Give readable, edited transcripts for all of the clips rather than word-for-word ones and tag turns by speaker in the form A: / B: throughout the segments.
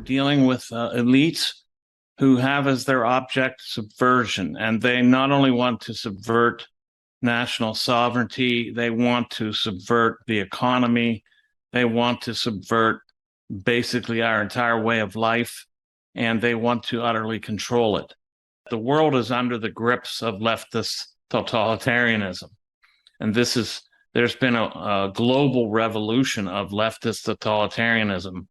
A: dealing with elites who have as their object subversion. And they not only want to subvert national sovereignty, they want to subvert the economy, they want to subvert basically our entire way of life, and they want to utterly control it. The world is under the grips of leftist totalitarianism. And there's been a global revolution of leftist totalitarianism.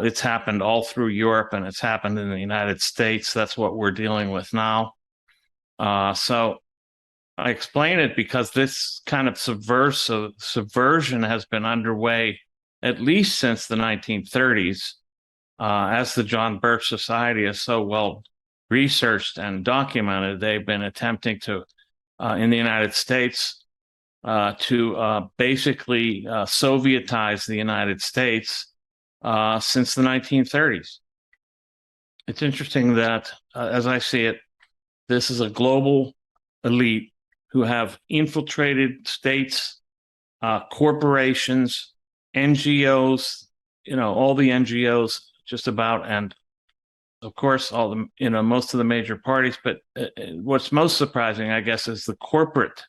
A: It's happened all through Europe, and it's happened in the United States. That's what we're dealing with now. So I explain it because this kind of subversion has been underway at least since the 1930s. As the John Birch Society is so well researched and documented, they've been attempting to, in the United States, to basically Sovietize the United States since the 1930s. It's interesting that, as I see it, this is a global elite who have infiltrated states, corporations, NGOs, all the NGOs just about, and of course, all the, most of the major parties. But what's most surprising, I guess, is the corporate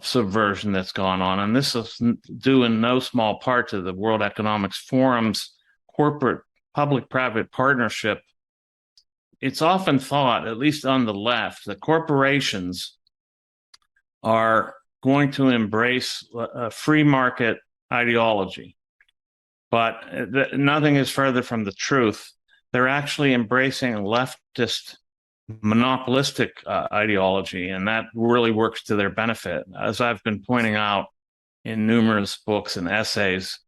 A: subversion that's gone on. And this is due in no small part to the World Economic Forum's corporate public-private partnership. It's often thought, at least on the left, that corporations are going to embrace a free market ideology. But nothing is further from the truth. They're actually embracing leftist monopolistic ideology, and that really works to their benefit. As I've been pointing out in numerous books and essays,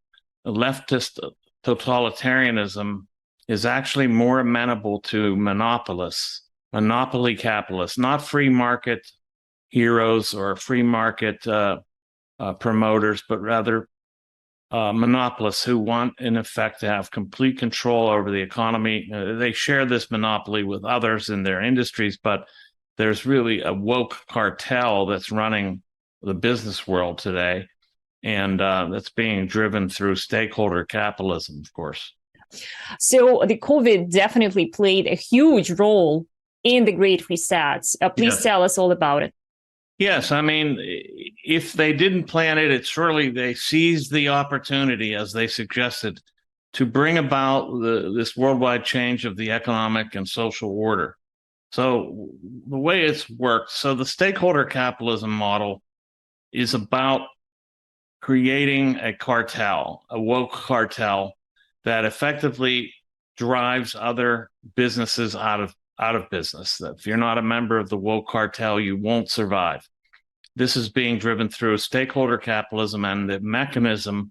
A: leftist totalitarianism is actually more amenable to monopolists, monopoly capitalists, not free market heroes or free market promoters, but rather monopolists who want, in effect, to have complete control over the economy. They share this monopoly with others in their industries, but there's really a woke cartel that's running the business world today, and that's being driven through stakeholder capitalism, of course.
B: So the COVID definitely played a huge role in the Great Reset. Please tell us all about it.
A: Yes, I mean, if they didn't plan it, it's surely they seized the opportunity, as they suggested, to bring about this worldwide change of the economic and social order. So the way it's worked, so the stakeholder capitalism model is about creating a cartel, a woke cartel that effectively drives other businesses out of business. That if you're not a member of the woke cartel, you won't survive. This is being driven through stakeholder capitalism and the mechanism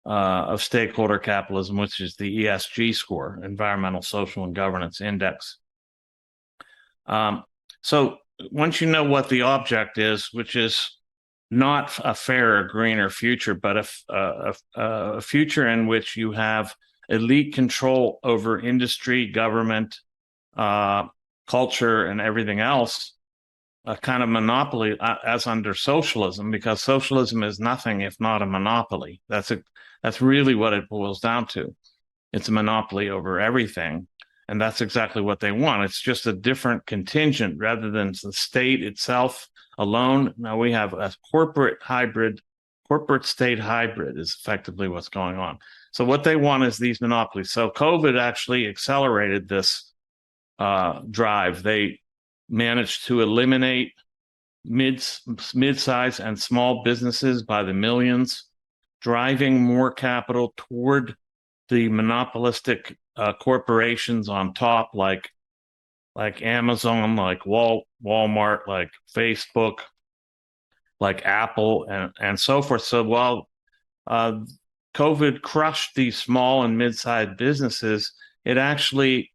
A: of stakeholder capitalism, which is the ESG score, Environmental, Social, and Governance Index. So once you know what the object is, which is not a fairer, greener future, but a future in which you have elite control over industry, government, culture, and everything else, a kind of monopoly as under socialism, because socialism is nothing if not a monopoly. That's really what it boils down to. It's a monopoly over everything, and that's exactly what they want. It's just a different contingent rather than the state itself alone. Now we have a corporate state hybrid is effectively what's going on. So what they want is these monopolies. So COVID actually accelerated this drive. They managed to eliminate mid-size and small businesses by the millions, driving more capital toward the monopolistic corporations on top, like Amazon, like Walmart, like Facebook, like Apple, and so forth. So while COVID crushed these small and mid-sized businesses, it actually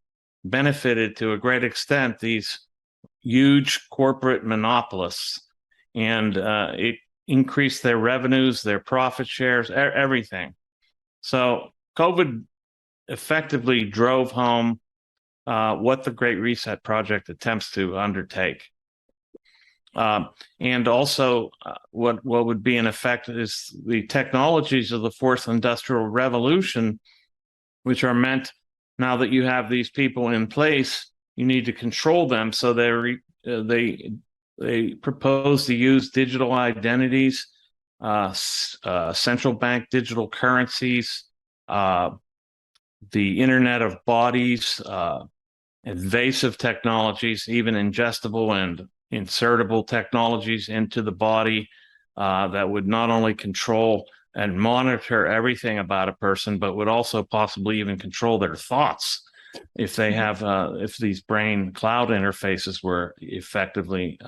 A: benefited to a great extent these huge corporate monopolists, and it increased their revenues, their profit shares, everything. So COVID effectively drove home what the Great Reset project attempts to undertake. And also what would be in effect is the technologies of the fourth industrial revolution which are meant, now that you have these people in place, you need to control them. So they propose to use digital identities, central bank digital currencies, the Internet of Bodies, invasive technologies, even ingestible and insertable technologies into the body that would not only control and monitor everything about a person, but would also possibly even control their thoughts if they have if these brain cloud interfaces were effectively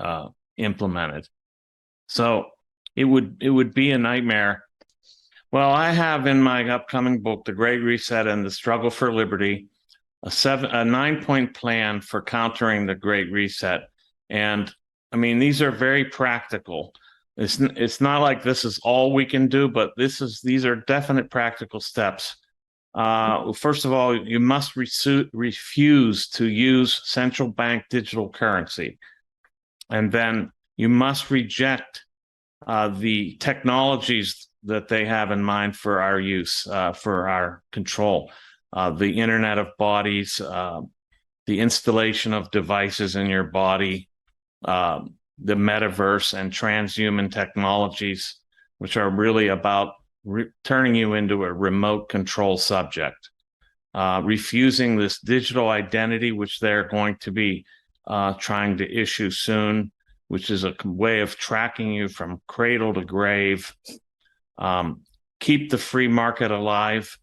A: implemented. So it would be a nightmare. Well, I have in my upcoming book, The Great Reset and the Struggle for Liberty, a 9-point plan for countering the Great Reset. And I mean, these are very practical. It's not like this is all we can do, but these are definite practical steps. First of all, you must refuse to use central bank digital currency. And then you must reject the technologies that they have in mind for our use, for our control. The Internet of Bodies, the installation of devices in your body, the metaverse and transhuman technologies, which are really about turning you into a remote control subject. Refusing this digital identity, which they're going to be trying to issue soon, which is a way of tracking you from cradle to grave. Keep the free market alive.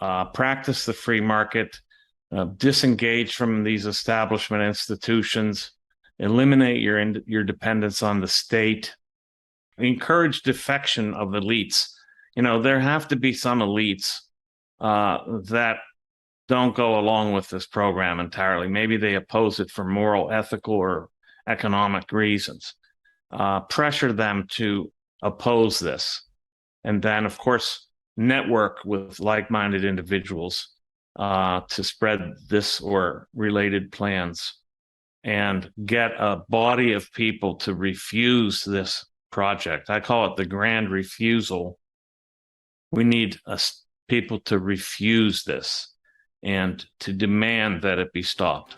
A: Practice the free market. Disengage from these establishment institutions. Eliminate your dependence on the state. Encourage defection of elites. You know, there have to be some elites that don't go along with this program entirely. Maybe they oppose it for moral, ethical, or economic reasons. Pressure them to oppose this. And then, of course, network with like-minded individuals to spread this or related plans, and get a body of people to refuse this project. I call it the grand refusal. We need people to refuse this and to demand that it be stopped.